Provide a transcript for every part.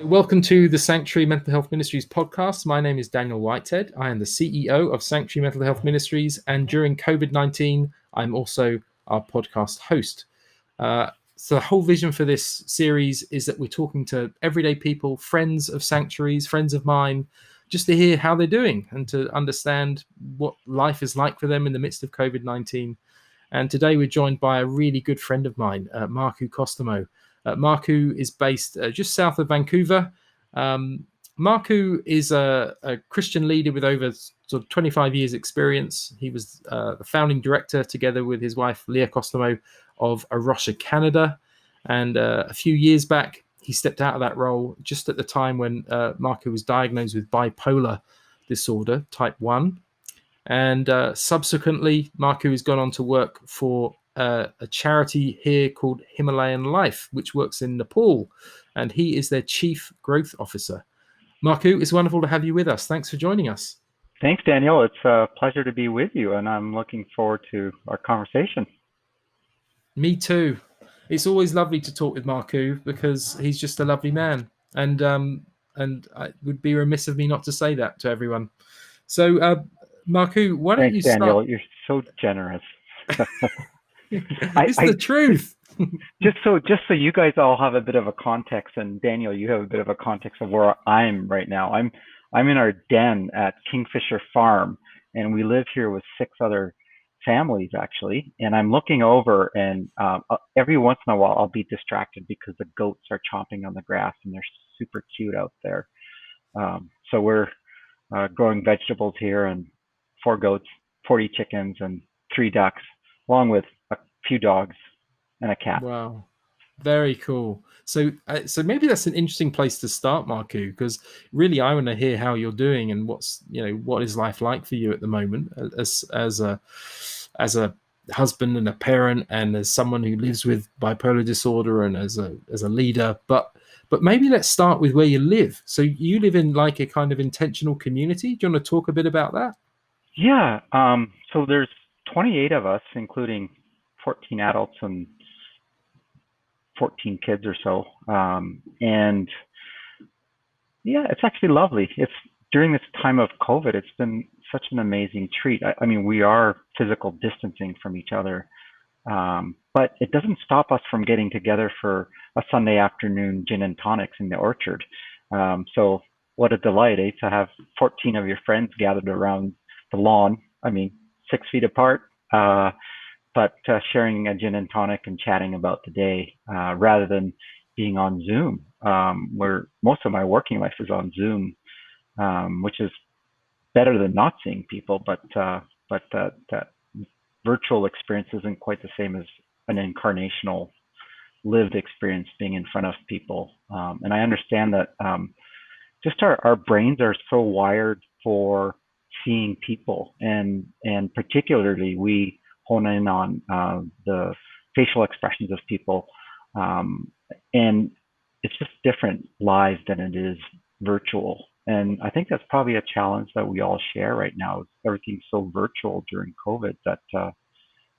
Welcome to the Sanctuary Mental Health Ministries podcast. My name is Daniel Whitehead. I am the CEO of Sanctuary Mental Health Ministries, and during COVID-19, I'm also our podcast host. So the whole vision for this series is that we're talking to everyday people, friends of sanctuaries, friends of mine, just to hear how they're doing and to understand what life is like for them in the midst of COVID-19. And today we're joined by a really good friend of mine, Markku Kostamo. Markku is based just south of Vancouver. Markku is a Christian leader with over sort of 25 years experience. He was the founding director together with his wife, Leah Kostamo, of Arusha, Canada. And a few years back, he stepped out of that role just at the time when Markku was diagnosed with bipolar disorder, type 1. And subsequently, Markku has gone on to work for a charity here called Himalayan Life, which works in Nepal. And he is their chief growth officer. Markku, it's wonderful to have you with us. Thanks for joining us. Thanks, Daniel. It's a pleasure to be with you, and I'm looking forward to our conversation. Me too. It's always lovely to talk with Markku because he's just a lovely man. And I would be remiss of me not to say that to everyone. So, Markku, why don't you start? Daniel. You're so generous. It's the truth. just so you guys all have a bit of a context, and Daniel, you have a bit of a context of where I'm right now. I'm in our den at Kingfisher Farm, and we live here with 6 other families actually. And I'm looking over, and every once in a while I'll be distracted because the goats are chomping on the grass, and they're super cute out there. So we're growing vegetables here, and 4 goats, 40 chickens, and 3 ducks, along with a few dogs and a cat. Wow, very cool. So maybe that's an interesting place to start, Markku, because really I want to hear how you're doing and what is life like for you at the moment as a husband and a parent and as someone who lives with bipolar disorder and as a leader. But maybe let's start with where you live. So you live in like a kind of intentional community. Do you want to talk a bit about that? Yeah. So there's 28 of us, including 14 adults and 14 kids or so. And yeah, it's actually lovely. It's during this time of COVID, it's been such an amazing treat. I mean, we are physical distancing from each other, but it doesn't stop us from getting together for a Sunday afternoon gin and tonics in the orchard. So what a delight, to have 14 of your friends gathered around the lawn. I mean, 6 feet apart, but sharing a gin and tonic and chatting about the day rather than being on Zoom, where most of my working life is on Zoom, which is better than not seeing people, but that virtual experience isn't quite the same as an incarnational lived experience being in front of people. And I understand that just our brains are so wired for seeing people, and particularly we hone in on the facial expressions of people, and it's just different live than it is virtual. And I think that's probably a challenge that we all share right now. Everything's so virtual during COVID that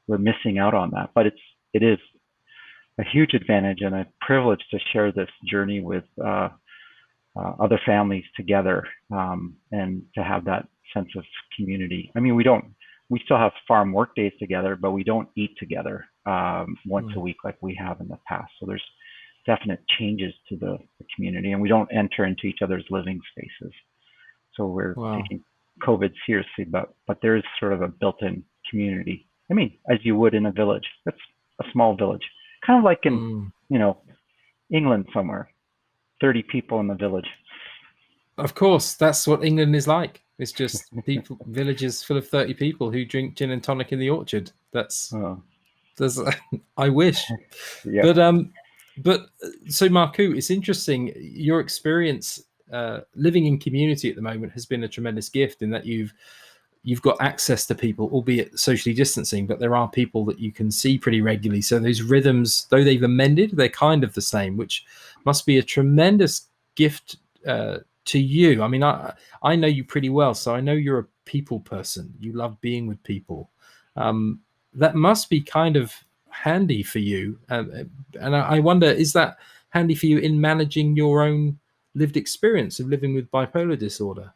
we're missing out on that. But it is a huge advantage and a privilege to share this journey with other families together, and to have that sense of community. I mean, we still have farm work days together, but we don't eat together once a week like we have in the past. So there's definite changes to the community, and we don't enter into each other's living spaces. So we're taking COVID seriously, but there is sort of a built-in community. I mean, as you would in a village. That's a small village, kind of like in England somewhere, 30 people in the village. Of course, that's what England is like. It's just villages full of 30 people who drink gin and tonic in the orchard. I wish. Yeah. But so Markku, it's interesting. Your experience living in community at the moment has been a tremendous gift in that you've got access to people, albeit socially distancing, but there are people that you can see pretty regularly. So those rhythms, though they've amended, they're kind of the same, which must be a tremendous gift to you. I mean, I know you pretty well, so I know you're a people person. You love being with people. That must be kind of handy for you. And I wonder, is that handy for you in managing your own lived experience of living with bipolar disorder.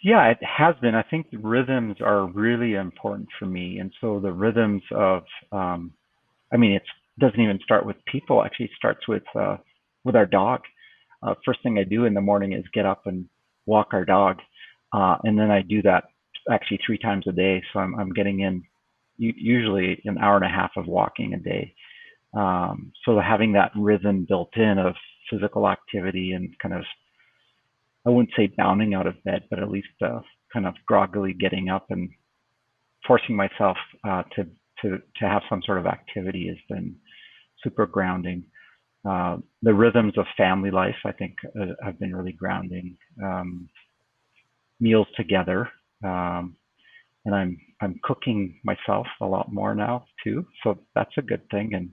Yeah, it has been. I think the rhythms are really important for me. And so the rhythms of, it doesn't even start with people. Actually, it starts with our dog. First thing I do in the morning is get up and walk our dog. And then I do that actually 3 times a day. So I'm getting in usually an hour and a half of walking a day. So having that rhythm built in of physical activity and kind of, I wouldn't say bounding out of bed, but at least kind of groggily getting up and forcing myself to have some sort of activity has been super grounding. The rhythms of family life, I think, have been really grounding. Meals together, and I'm cooking myself a lot more now too, so that's a good thing. And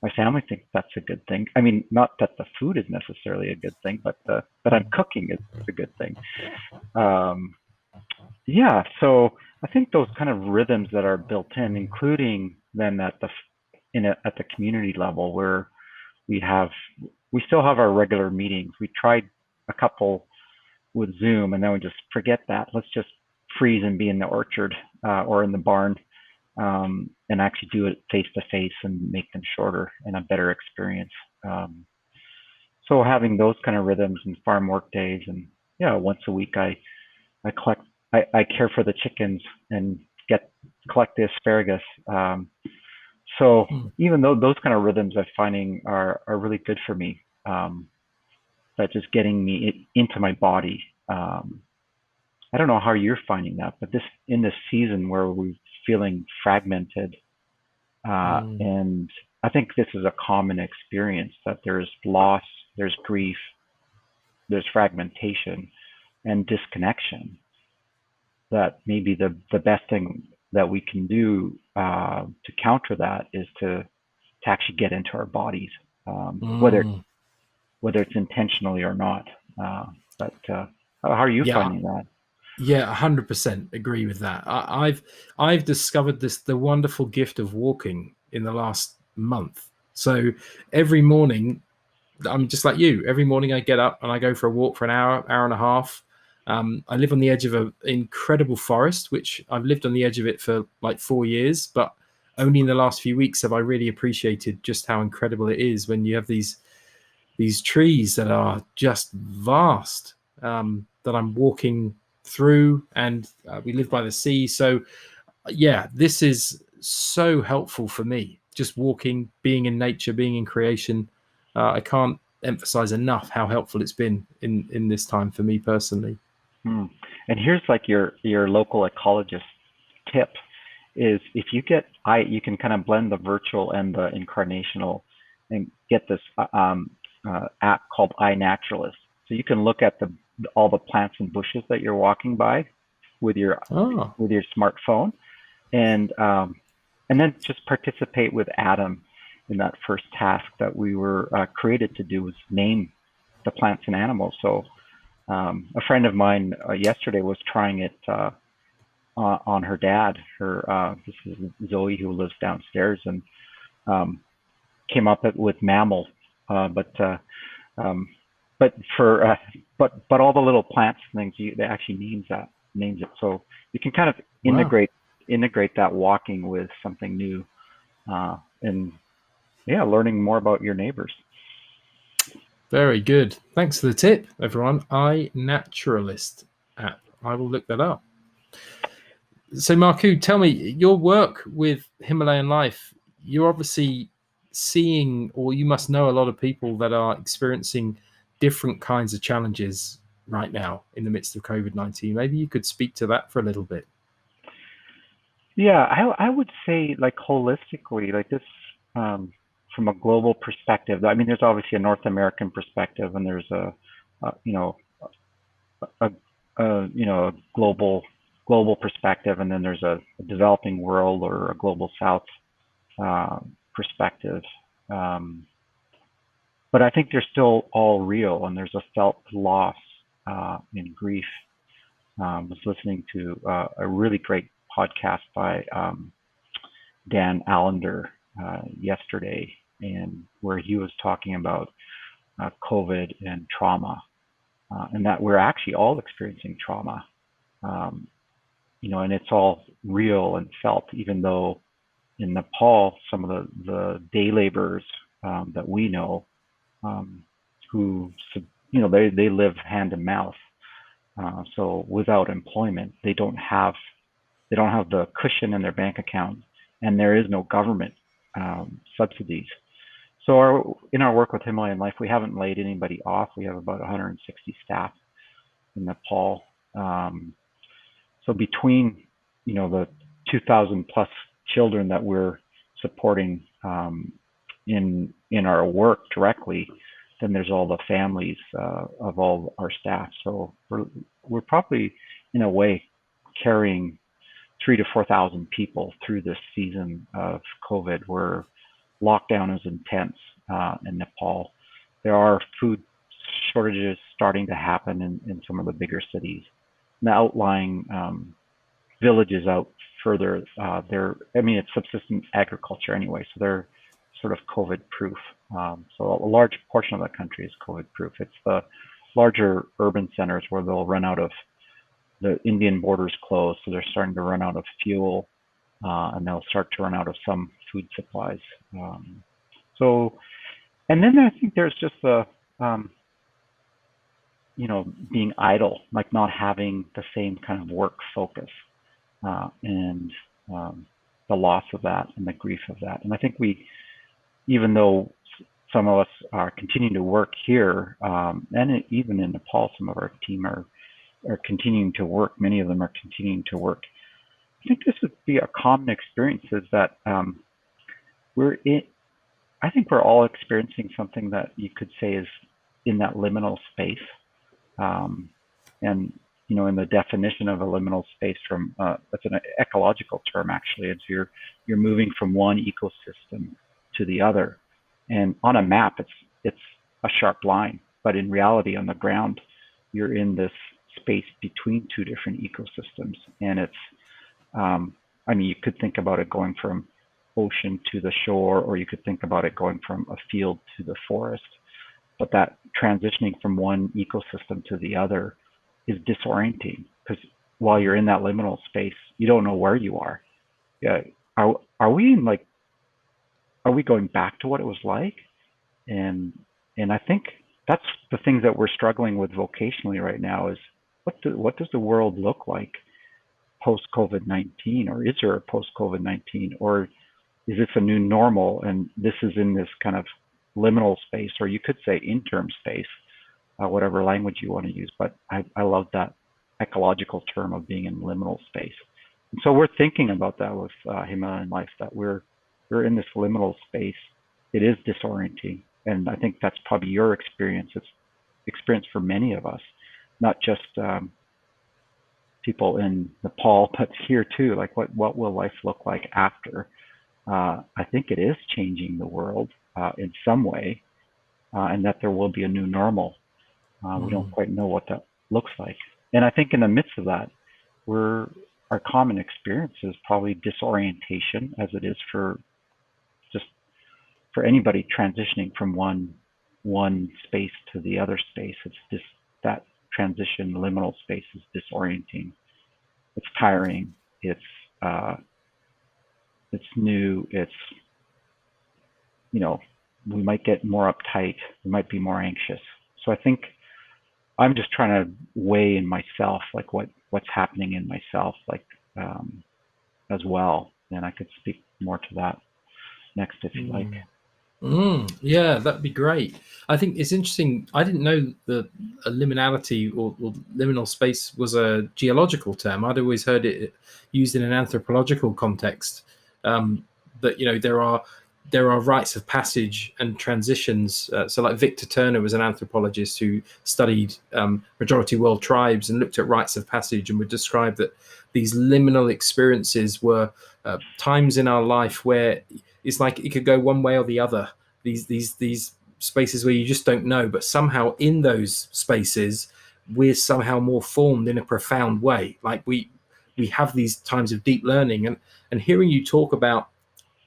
my family thinks that's a good thing. I mean, not that the food is necessarily a good thing, but that I'm cooking is a good thing. Yeah, so I think those kind of rhythms that are built in, including then at the community level where we still have our regular meetings. We tried a couple with Zoom, and then we just forget that. Let's just freeze and be in the orchard or in the barn, and actually do it face to face and make them shorter and a better experience. So having those kind of rhythms and farm work days, and yeah, once a week I care for the chickens and collect the asparagus. So even though those kind of rhythms I'm finding are really good for me, that just getting me into my body. I don't know how you're finding that, but in this season where we're feeling fragmented, and I think this is a common experience, that there's loss, there's grief, there's fragmentation and disconnection, that maybe the best thing that we can do to counter that is to actually get into our bodies, whether it's intentionally or not. But how are you finding that? Yeah, 100% agree with that. I've discovered the wonderful gift of walking in the last month. So every morning, I'm just like you. Every morning I get up and I go for a walk for an hour and a half. I live on the edge of an incredible forest, which I've lived on the edge of it for like 4 years, but only in the last few weeks have I really appreciated just how incredible it is when you have these trees that are just vast, that I'm walking through, and we live by the sea. So yeah, this is so helpful for me, just walking, being in nature, being in creation. I can't emphasize enough how helpful it's been in this time for me personally. And here's like your local ecologist tip is, if you can kind of blend the virtual and the incarnational and get this app called iNaturalist. So you can look at all the plants and bushes that you're walking by with your smartphone, and then just participate with Adam in that first task that we were created to do, was name the plants and animals. So a friend of mine yesterday was trying it on her dad. This is Zoe, who lives downstairs, and came up with mammal, but all the little plants and things, they actually names it. So you can kind of integrate that walking with something new, and yeah, learning more about your neighbors. Very good. Thanks for the tip, everyone. iNaturalist app. I will look that up. So, Markku, tell me, your work with Himalayan Life, you're obviously seeing, or you must know a lot of people that are experiencing different kinds of challenges right now in the midst of COVID-19. Maybe you could speak to that for a little bit. Yeah, I would say, like, holistically, like this, from a global perspective. I mean, there's obviously a North American perspective, and there's a global perspective, and then there's a developing world or a global South perspective. But I think they're still all real, and there's a felt loss and grief. I was listening to a really great podcast by Dan Allender yesterday, and where he was talking about COVID and trauma, and that we're actually all experiencing trauma. Um, and it's all real and felt, even though in Nepal, some of the day laborers that we know, um, who, they live hand to mouth. So without employment, they don't have the cushion in their bank account, and there is no government subsidies. So in our work with Himalayan Life, we haven't laid anybody off. We have about 160 staff in Nepal. So between the 2,000 plus children that we're supporting in our work directly, then there's all the families of all our staff. So we're probably in a way carrying 3,000 to 4,000 people through this season of COVID, where lockdown is intense in Nepal. There are food shortages starting to happen in some of the bigger cities. And the outlying villages out further, it's subsistence agriculture anyway, so they're sort of COVID proof. So a large portion of the country is COVID proof. It's the larger urban centers where they'll run out of, the Indian borders closed, so they're starting to run out of fuel, and they'll start to run out of some food supplies. And then I think there's just the, being idle, like not having the same kind of work focus, and the loss of that and the grief of that. And I think even though some of us are continuing to work here, and even in Nepal, some of our team are continuing to work. Many of them are continuing to work. I think this would be a common experience, is that I think we're all experiencing something that you could say is in that liminal space. And in the definition of a liminal space, from that's an ecological term actually. It's you're moving from one ecosystem to the other, and on a map it's a sharp line, but in reality on the ground you're in this space between two different ecosystems. And it's you could think about it going from ocean to the shore, or you could think about it going from a field to the forest. But that transitioning from one ecosystem to the other is disorienting, because while you're in that liminal space, you don't know where you are. Yeah, are we going back to what it was like? And I think that's the things that we're struggling with vocationally right now, is what does the world look like post COVID-19, or is there a post COVID-19, or is this a new normal? And this is in this kind of liminal space, or you could say interim space, whatever language you want to use. But I love that ecological term of being in liminal space. And so we're thinking about that with Himalayan Life, that we're in this liminal space. It is disorienting, and I think that's probably your experience. It's experience for many of us, not just people in Nepal, but here too. Like, what will life look like after? I think it is changing the world in some way, and that there will be a new normal. We don't quite know what that looks like. And I think in the midst of that, our common experience is probably disorientation, as it is for anybody transitioning from one space to the other space. It's that transition, liminal space, is disorienting. It's tiring. It's new. It's, we might get more uptight. We might be more anxious. So I think I'm just trying to weigh in myself, like what's happening in myself, like as well. And I could speak more to that next if you like. Yeah, that'd be great. I think it's interesting. I didn't know that liminality or liminal space was a geological term. I'd always heard it used in an anthropological context. That there are rites of passage and transitions. So like Victor Turner was an anthropologist who studied majority world tribes and looked at rites of passage, and would describe that these liminal experiences were times in our life where it's like it could go one way or the other. These spaces where you just don't know, but somehow in those spaces we're somehow more formed in a profound way. Like we have these times of deep learning, and hearing you talk about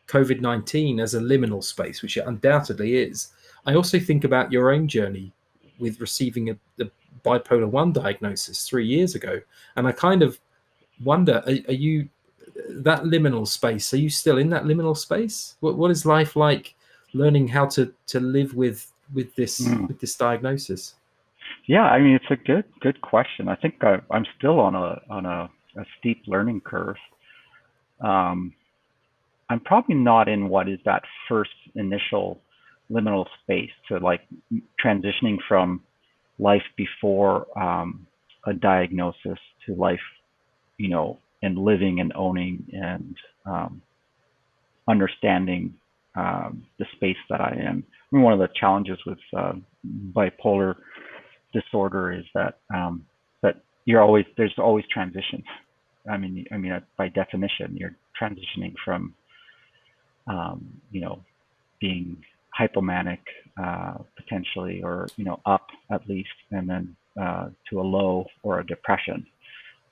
COVID-19 as a liminal space, which it undoubtedly is, I also think about your own journey with receiving the bipolar 1 diagnosis 3 years ago. And I kind of wonder, are you that liminal space? Are you still in that liminal space? What is life like learning how to live with Mm. this diagnosis? Yeah, I mean, it's a good question. I think I'm still on a steep learning curve. Um, I'm probably not in what is that first initial liminal space to like transitioning from life before a diagnosis to life, and living and owning and understanding the space that I am. I mean, one of the challenges with bipolar disorder is that there's always transitions. I mean, by definition, you're transitioning from being hypomanic potentially, or up at least, and then to a low or a depression.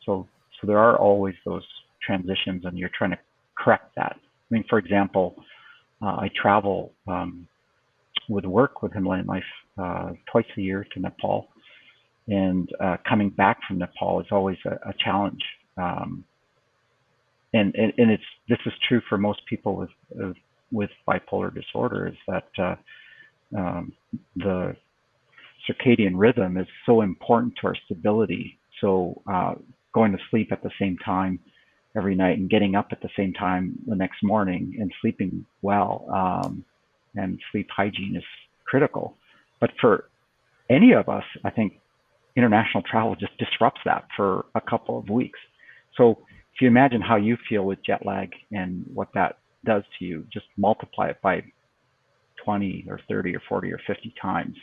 So there are always those transitions, and you're trying to correct that. I mean, for example, I travel with work with Himalayan Life twice a year to Nepal, and coming back from Nepal is always a challenge. And this is true for most people with bipolar disorder, is that the circadian rhythm is so important to our stability. So going to sleep at the same time every night and getting up at the same time the next morning and sleeping well, and sleep hygiene is critical. But for any of us, I think international travel just disrupts that for a couple of weeks. So if you imagine how you feel with jet lag and what that does to you, just multiply it by 20 or 30 or 40 or 50 times.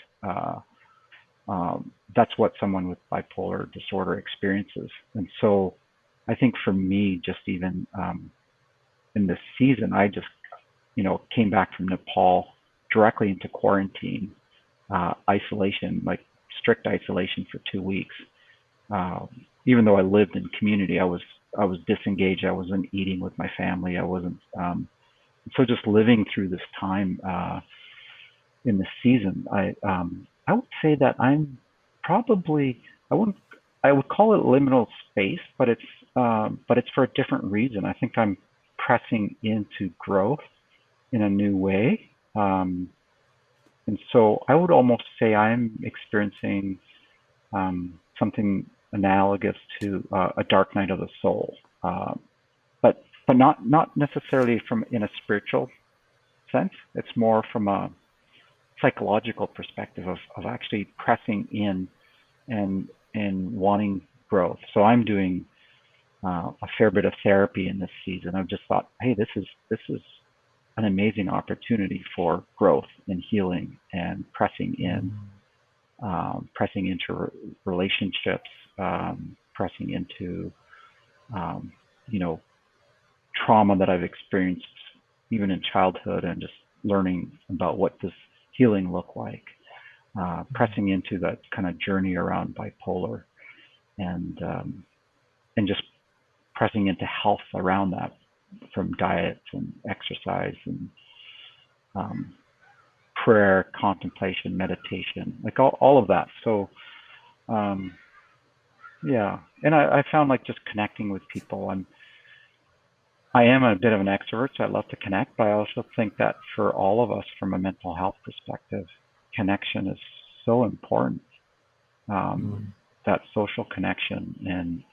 That's what someone with bipolar disorder experiences. And so I think for me, just even in this season, I just, came back from Nepal directly into quarantine, isolation, like strict isolation for 2 weeks. Even though I lived in community, I was disengaged. I wasn't eating with my family. I wasn't. So just living through this time in the season, I would say that I'm probably I would call it liminal space, but it's for a different reason. I think I'm pressing into growth in a new way, and so I would almost say I'm experiencing something analogous to a dark night of the soul, but not necessarily from in a spiritual sense. It's more from a psychological perspective of actually pressing in and wanting growth. So I'm doing a fair bit of therapy in this season. I've just thought, hey, this is an amazing opportunity for growth and healing and pressing in, pressing into relationships, pressing into trauma that I've experienced even in childhood, and just learning about what does healing look like, pressing into that kind of journey around bipolar, and just pressing into health around that, from diet and exercise and prayer, contemplation, meditation, like all of that. So yeah, and I found like just connecting with people. I am a bit of an extrovert, so I love to connect, but I also think that for all of us, from a mental health perspective, connection is so important. That social connection and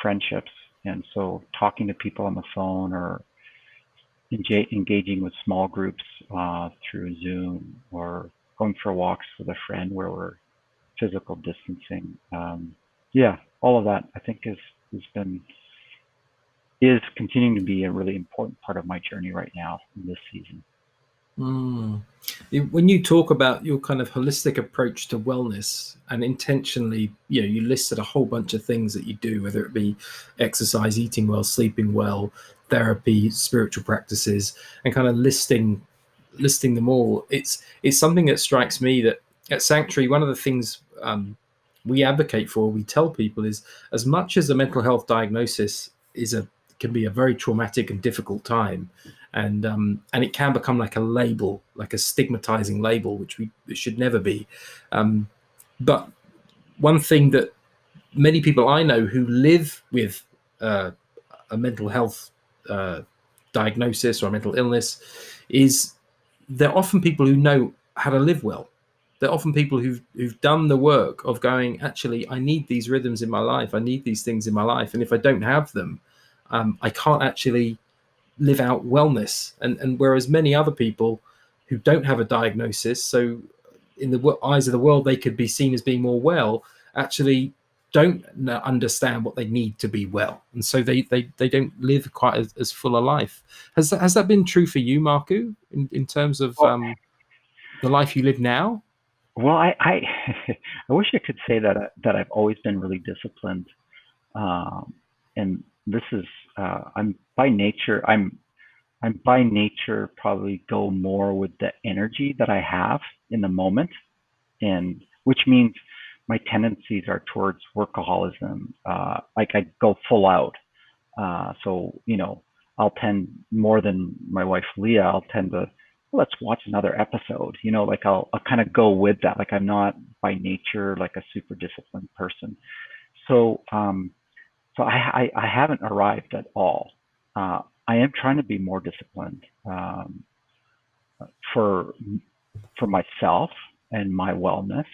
friendships. And so talking to people on the phone, or engaging with small groups through Zoom, or going for walks with a friend where we're physical distancing. Yeah, all of that I think is continuing to be a really important part of my journey right now in this season. When you talk about your kind of holistic approach to wellness, and intentionally, you listed a whole bunch of things that you do, whether it be exercise, eating well, sleeping well, therapy, spiritual practices, and kind of listing them all. It's something that strikes me that at Sanctuary, one of the things we advocate for, we tell people, is as much as a mental health diagnosis can be a very traumatic and difficult time, and it can become like a label, like a stigmatizing label, which it should never be. But one thing that many people I know who live with uh, a mental health diagnosis or a mental illness is they're often people who know how to live well. They're often people who've done the work of going, actually, I need these rhythms in my life. I need these things in my life. And if I don't have them, I can't actually live out wellness. And whereas many other people who don't have a diagnosis, so in the eyes of the world, they could be seen as being more well, actually don't understand what they need to be well. And so they don't live quite as full a life. Has that been true for you, Markku, in terms of Well, the life you live now? well, I wish I could say that I've always been really disciplined, um, and this is I'm by nature probably go more with the energy that I have in the moment, and which means my tendencies are towards workaholism. Like I go full out. So, I'll tend more than my wife Leah, I'll tend to, let's watch another episode, like I'll kind of go with that. Like I'm not by nature like a super disciplined person. So, I haven't arrived at all. I am trying to be more disciplined, for, for myself and my wellness,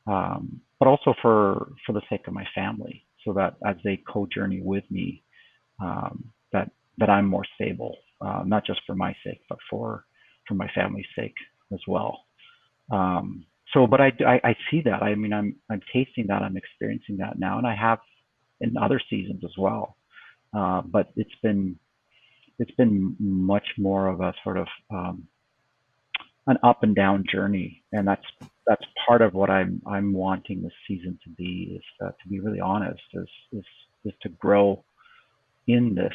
but also for the sake of my family, so that as they co-journey with me, that I'm more stable, not just for my sake, but for my family's sake as well. But I see that. I mean, I'm tasting that. I'm experiencing that now, and I have in other seasons as well. But it's been much more of a sort of an up and down journey, and that's part of what I'm wanting this season to be, is to be really honest, is to grow in this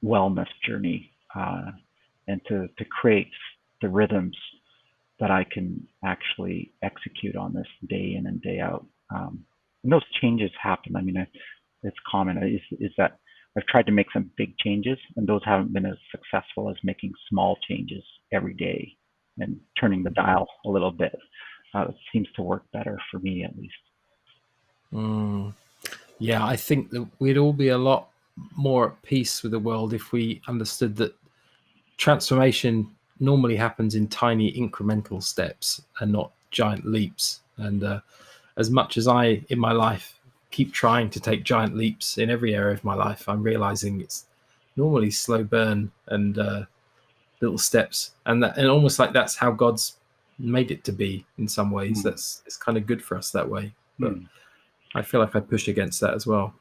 wellness journey, and to create the rhythms that I can actually execute on this day in and day out. And those changes happen. I mean, it's common is that I've tried to make some big changes, and those haven't been as successful as making small changes every day and turning the dial a little bit. It seems to work better for me, at least. Mm. Yeah, I think that we'd all be a lot more at peace with the world if we understood that transformation normally happens in tiny incremental steps and not giant leaps. And as much as I, in my life, keep trying to take giant leaps in every area of my life, I'm realizing it's normally slow burn and little steps, and almost like that's how God's made it to be in some ways. Hmm. It's kind of good for us that way, but Hmm. I feel like I push against that as well.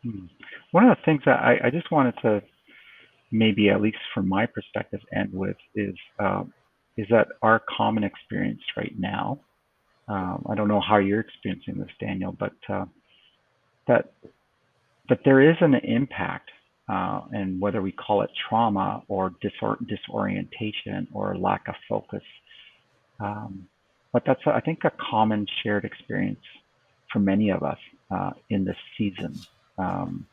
Hmm. One of the things that I just wanted to, maybe at least from my perspective, end with is that our common experience right now. I don't know how you're experiencing this, Daniel, but that there is an impact, and whether we call it trauma or disorientation or lack of focus, um, but that's, I think, a common shared experience for many of us in this season. Um,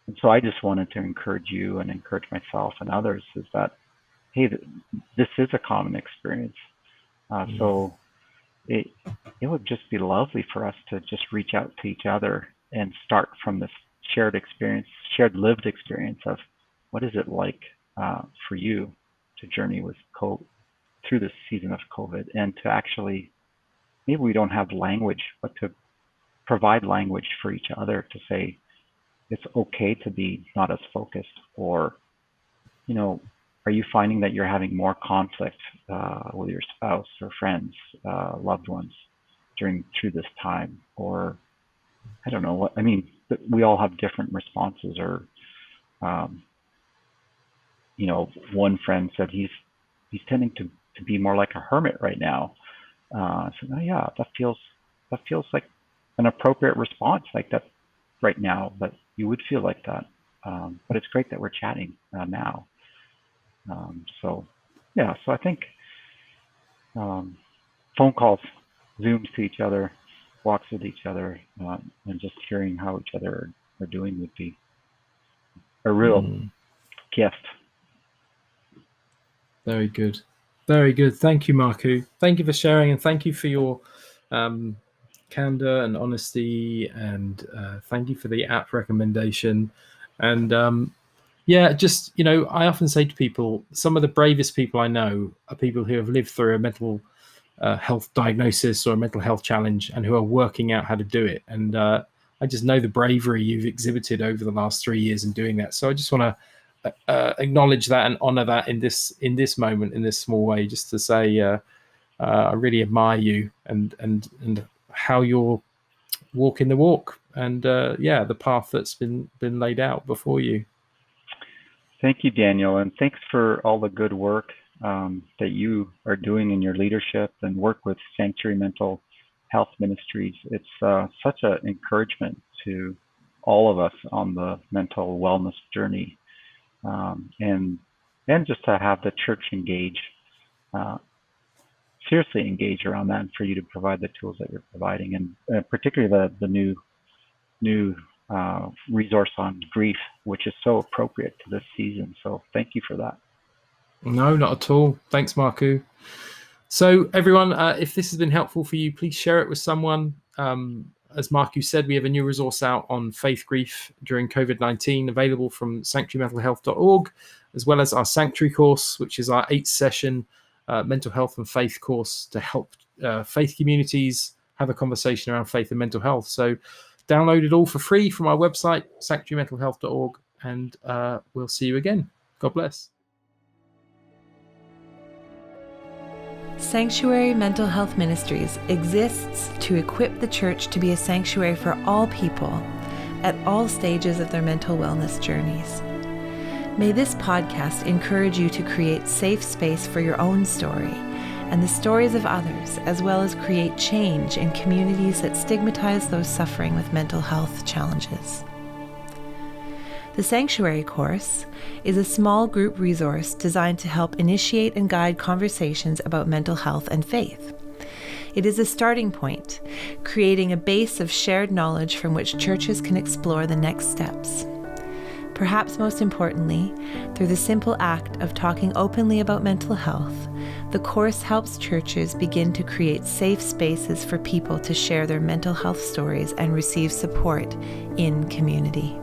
and so I just wanted to encourage you and encourage myself and others, is that, hey, this is a common experience. Mm. So it it would just be lovely for us to just reach out to each other and start from this shared experience, shared lived experience of what is it like for you to journey with through this season of COVID, and to actually, maybe we don't have language, but to provide language for each other to say it's okay to be not as focused, or you know, are you finding that you're having more conflict with your spouse or friends, loved ones through this time? Or I don't know what I mean. We all have different responses. Or um, one friend said he's tending to be more like a hermit right now. So oh, yeah, that feels like an appropriate response, like that right now. But you would feel like that. But it's great that we're chatting now. So yeah, so I think um, phone calls, Zooms to each other, walks with each other, and just hearing how each other are doing would be a real Mm. gift. Very good. Very good. Thank you, Markku. Thank you for sharing, and thank you for your candor and honesty, and thank you for the app recommendation. And just, I often say to people, some of the bravest people I know are people who have lived through a mental health diagnosis or a mental health challenge and who are working out how to do it. And I just know the bravery you've exhibited over the last 3 years in doing that. So I just want to acknowledge that and honor that in this moment, in this small way, just to say I really admire you and how you're walking the walk, and the path that's been laid out before you. Thank you, Daniel, and thanks for all the good work that you are doing in your leadership and work with Sanctuary Mental Health Ministries. It's such an encouragement to all of us on the mental wellness journey. And just to have the church seriously engage around that, and for you to provide the tools that you're providing, and particularly the new resource on grief, which is so appropriate to this season. So thank you for that. No, not at all. Thanks, Markku. So everyone, if this has been helpful for you, please share it with someone. As Markku said, we have a new resource out on faith grief during COVID-19, available from sanctuarymentalhealth.org, as well as our Sanctuary course, which is our 8-session mental health and faith course to help faith communities have a conversation around faith and mental health. So download it all for free from our website, sanctuarymentalhealth.org, and we'll see you again. God bless. Sanctuary Mental Health Ministries exists to equip the church to be a sanctuary for all people at all stages of their mental wellness journeys. May this podcast encourage you to create safe space for your own story and the stories of others, as well as create change in communities that stigmatize those suffering with mental health challenges. The Sanctuary course is a small group resource designed to help initiate and guide conversations about mental health and faith. It is a starting point, creating a base of shared knowledge from which churches can explore the next steps. Perhaps most importantly, through the simple act of talking openly about mental health, the course helps churches begin to create safe spaces for people to share their mental health stories and receive support in community.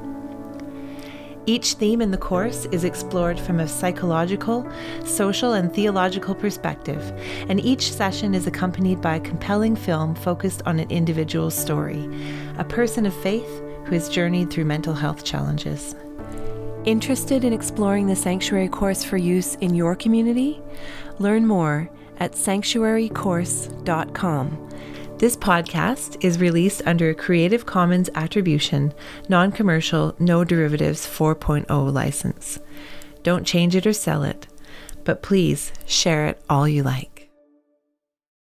Each theme in the course is explored from a psychological, social, and theological perspective, and each session is accompanied by a compelling film focused on an individual's story, a person of faith who has journeyed through mental health challenges. Interested in exploring the Sanctuary course for use in your community? Learn more at sanctuarycourse.com. This podcast is released under a Creative Commons Attribution, Non-Commercial, No Derivatives 4.0 license. Don't change it or sell it, but please share it all you like.